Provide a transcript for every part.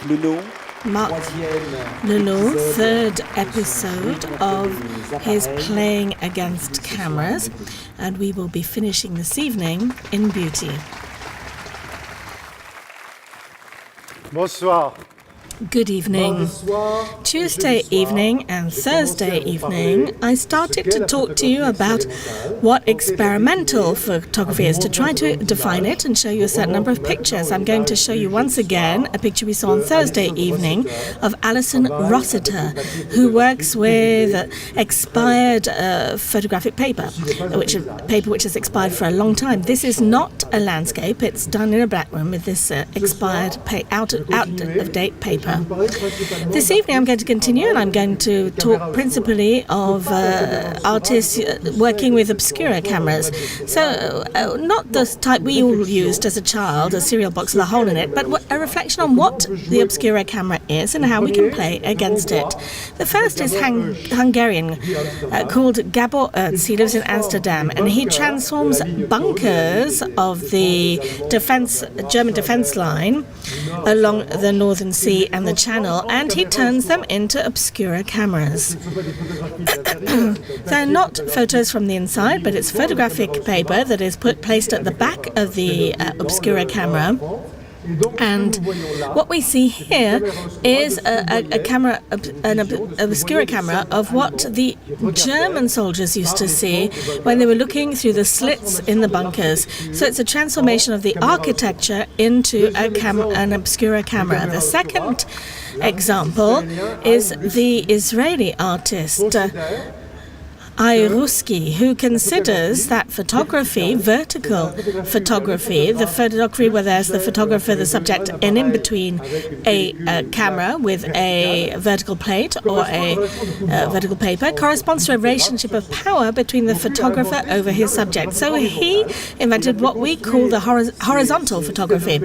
Marc Lenot, third episode of his Playing Against Cameras, and we will be finishing this evening in beauty. Bonsoir. Good evening. Tuesday evening and Thursday evening, I started to talk to you about what experimental photography is, to try to define it and show you a certain number of pictures. I'm going to show you once again a picture we saw on Thursday evening of Alison Rossiter, who works with expired photographic paper, which has expired for a long time. This is not a landscape. It's done in a black room with this expired, out-of-date paper. This evening I'm going to continue, and I'm going to talk principally of artists working with obscura cameras. So not the type we all used as a child, a cereal box with a hole in it, but a reflection on what the obscura camera is and how we can play against it. The first is Hungarian, called Gabor Ertz. He lives in Amsterdam, and he transforms bunkers of the German defense line along the Northern Sea and the Channel, and he turns them into obscura cameras. They're not photos from the inside, but it's photographic paper that is placed at the back of the obscura camera. And what we see here is a camera, an obscura camera of what the German soldiers used to see when they were looking through the slits in the bunkers. So it's a transformation of the architecture into an obscura camera. The second example is the Israeli artist Ruski, who considers that photography, vertical photography, the photography where there's the photographer, the subject, and in between a camera with a vertical plate or a vertical paper, corresponds to a relationship of power between the photographer over his subject. So he invented what we call the horizontal photography.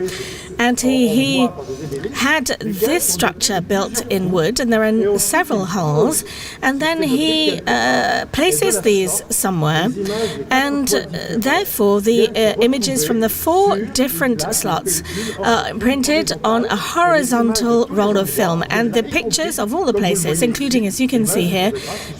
And he had this structure built in wood, and there are several holes, and then he places these somewhere, and therefore the images from the 4 different slots are printed on a horizontal roll of film, and the pictures of all the places, including, as you can see here,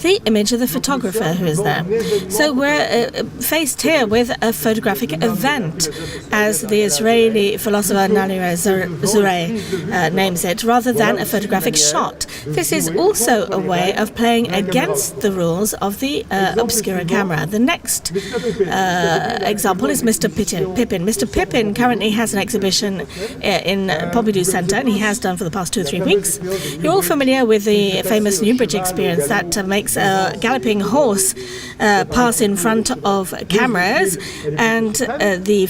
the image of the photographer who is there. So we're faced here with a photographic event, as the Israeli philosopher Zurei names it, rather than a photographic shot. This is also a way of playing against the rules of the obscura camera. The next example is Mr. Pippin. Mr. Pippin currently has an exhibition in Pompidou Centre, and he has done for the past 2 or 3 weeks. You're all familiar with the famous Newbridge experience that makes a galloping horse pass in front of cameras, and the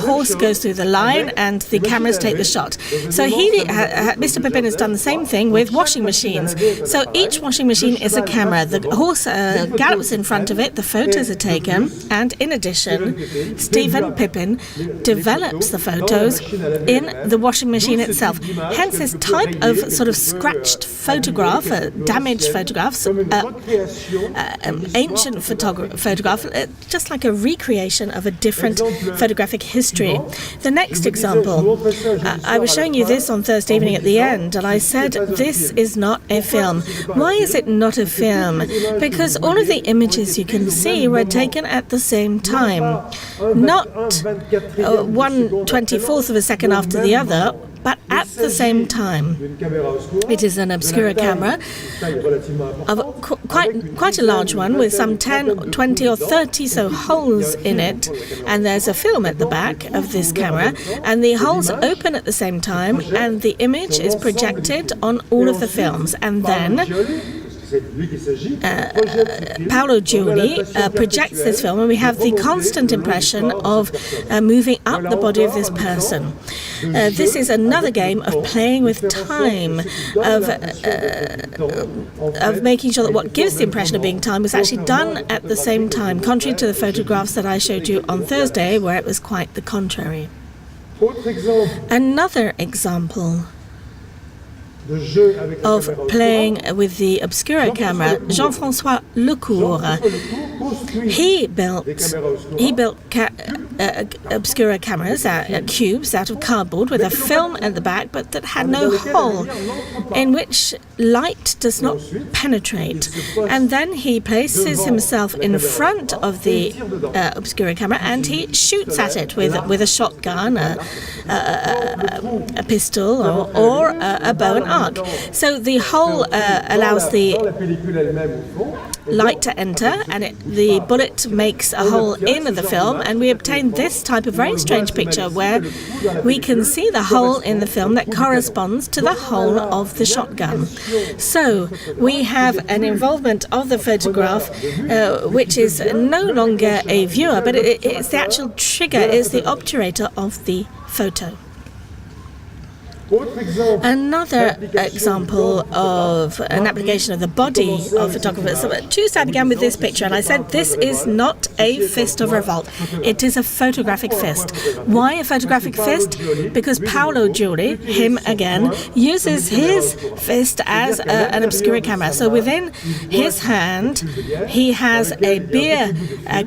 horse goes through the line, and the cameras take the shot. So Mr. Pippin has done the same thing with washing machines. So each washing machine is a camera. The horse gallops in front of it, the photos are taken, and in addition, Stephen Pippin develops the photos in the washing machine itself. Hence this type of sort of scratched photograph, damaged photographs, ancient photograph, just like a recreation of a different photographic history. The next example, I was showing you this on Thursday evening at the end, and I said this is not a film. Why is it not a film? Because all of the images you can see were taken at the same time, not 1/24 of a second after the other, but at the same time. It is an obscura camera, of quite a large one, with some 10, 20 or 30 holes in it, and there's a film at the back of this camera, and the holes open at the same time, and the image is projected on all of the films, and then Paolo Giuli projects this film, and we have the constant impression of moving up the body of this person. This is another game of playing with time, of making sure that what gives the impression of being time was actually done at the same time, contrary to the photographs that I showed you on Thursday, where it was quite the contrary. Another example. of playing with the Obscura camera, Jean-François Lecourt. He built Obscura cameras, cubes out of cardboard with a film at the back, but that had no hole, in which light does not penetrate. And then he places himself in front of the Obscura camera and he shoots at it with a shotgun, a pistol, or a bow and arc. So the hole allows the light to enter, and the bullet makes a hole in the film, and we obtain this type of very strange picture where we can see the hole in the film that corresponds to the hole of the shotgun. So we have an involvement of the photograph which is no longer a viewer, but it's the actual trigger, is the obturator of the photo. Another example of an application of the body of photographers. So at Tuesday I began with this picture and I said this is not a fist of revolt. It is a photographic fist. Why a photographic fist? Because Paolo Giuli, him again, uses his fist as an Obscura camera. So within his hand he has a beer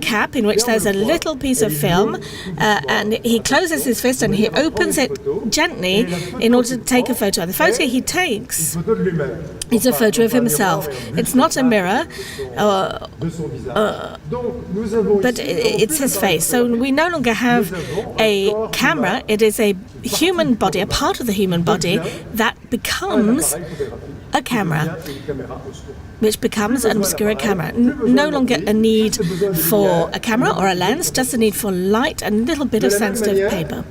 cap in which there's a little piece of film and he closes his fist and he opens it gently in order to take a photo. And the photo he takes is a photo of himself. It's not a mirror, but it's his face. So we no longer have a camera, it is a human body, a part of the human body that becomes a camera, which becomes an Obscura camera. No longer a need for a camera or a lens, just a need for light and a little bit of sensitive paper.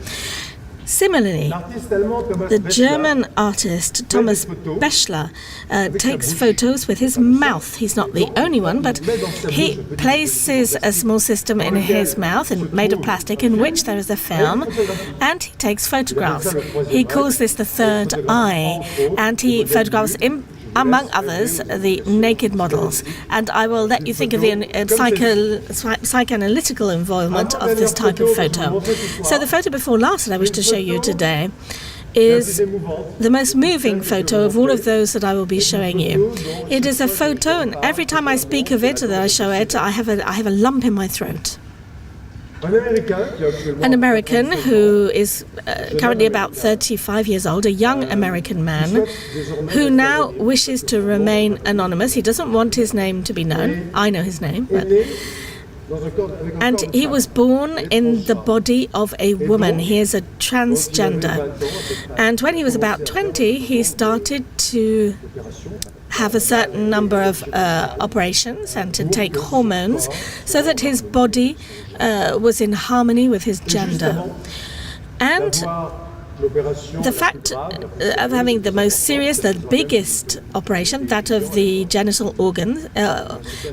Similarly, the German artist Thomas Bechler takes photos with his mouth. He's not the only one, but he places a small system in his mouth made of plastic in which there is a film, and he takes photographs. He calls this the third eye, and he photographs among others, the naked models. And I will let you think of the psychoanalytical involvement of this type of photo. So the photo before last that I wish to show you today is the most moving photo of all of those that I will be showing you. It is a photo, and every time I speak of it or that I show it, I have a lump in my throat. An American who is currently about 35 years old, a young American man, who now wishes to remain anonymous. He doesn't want his name to be known. I know his name. And he was born in the body of a woman. He is a transgender. And when he was about 20, he started to have a certain number of operations and to take hormones so that his body was in harmony with his gender. And the fact of having the most serious, the biggest operation, that of the genital organs,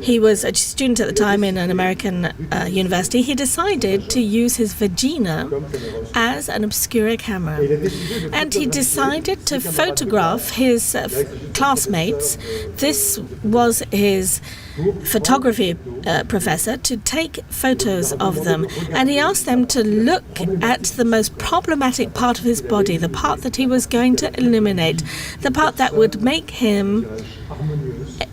he was a student at the time in an American university, he decided to use his vagina as an Obscura camera. And he decided to photograph his classmates. This was his photography professor, to take photos of them, and he asked them to look at the most problematic part of his body, the part that he was going to eliminate, the part that would make him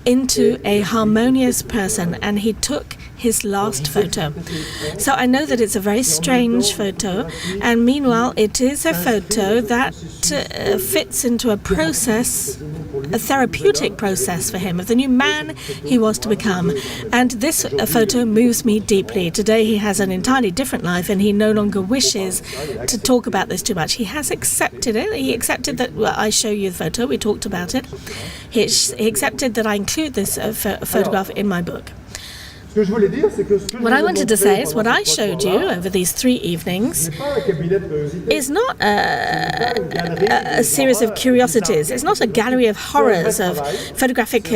into a harmonious person, and he took his last photo. So I know that it's a very strange photo, and meanwhile it is a photo that fits into a process, a therapeutic process for him, of the new man he was to become. And this photo moves me deeply. Today he has an entirely different life, and he no longer wishes to talk about this too much. He has accepted it. He accepted that I show you the photo, we talked about it. He accepted that I include this photograph in my book. What I wanted to say is what I showed you over these 3 evenings is not a series of curiosities. It's not a gallery of horrors, of photographic,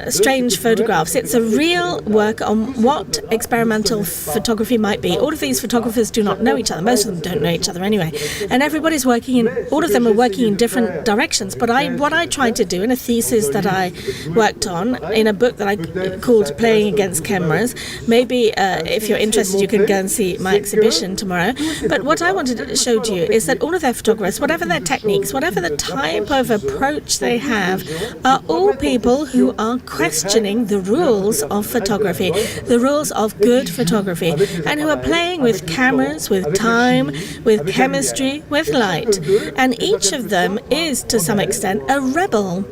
strange photographs. It's a real work on what experimental photography might be. All of these photographers do not know each other. Most of them don't know each other anyway. And everybody's all of them are working in different directions. But what I tried to do in a thesis that I worked on, in a book that I called Playing playing against cameras. Maybe if you're interested, you can go and see my exhibition tomorrow. But what I wanted to show you is that all of their photographers, whatever their techniques, whatever the type of approach they have, are all people who are questioning the rules of photography, the rules of good photography, and who are playing with cameras, with time, with chemistry, with light. And each of them is, to some extent, a rebel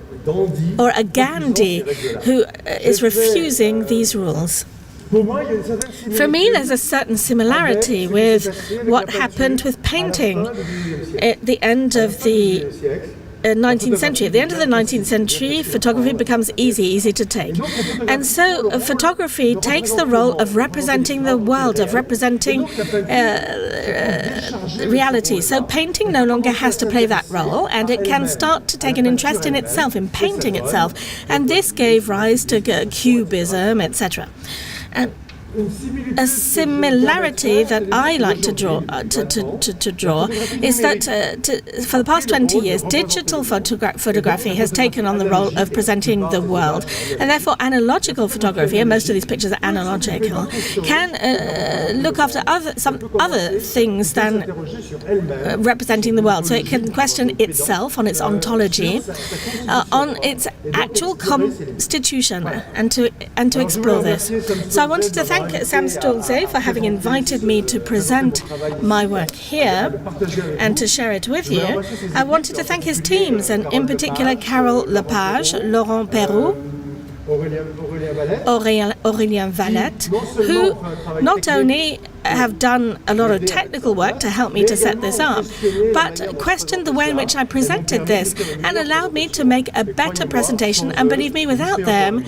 or a Gandhi who is refusing these rules. For me, there's a certain similarity with what happened with painting at the end of the 19th century. At the end of the 19th century, photography becomes easy to take. And so photography takes the role of representing the world, of representing reality. So painting no longer has to play that role, and it can start to take an interest in itself, in painting itself. And this gave rise to Cubism, etc. And a similarity that I like to draw is that for the past 20 years, digital photography has taken on the role of presenting the world, and therefore analogical photography, and most of these pictures are analogical, can look after some other things than representing the world. So it can question itself on its ontology, on its actual constitution, and to explore this. So I wanted to thank Sam Stolze for having invited me to present my work here and to share it with you. I wanted to thank his teams, and in particular Carole Lepage, Laurent Perroux, Aurélien Valette, who not only have done a lot of technical work to help me to set this up, but questioned the way in which I presented this and allowed me to make a better presentation. And believe me, without them,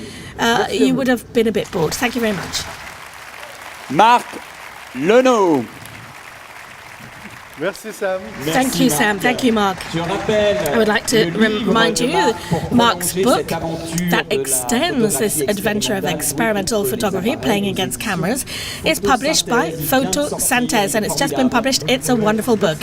you would have been a bit bored. Thank you very much. Marc Lenot. Merci Sam. Thank you, Sam. Thank you, Marc. I would like to remind you Marc's book that extends this adventure of experimental photography, playing against cameras, is published by Photosynthèse, and it's just been published. It's a wonderful book.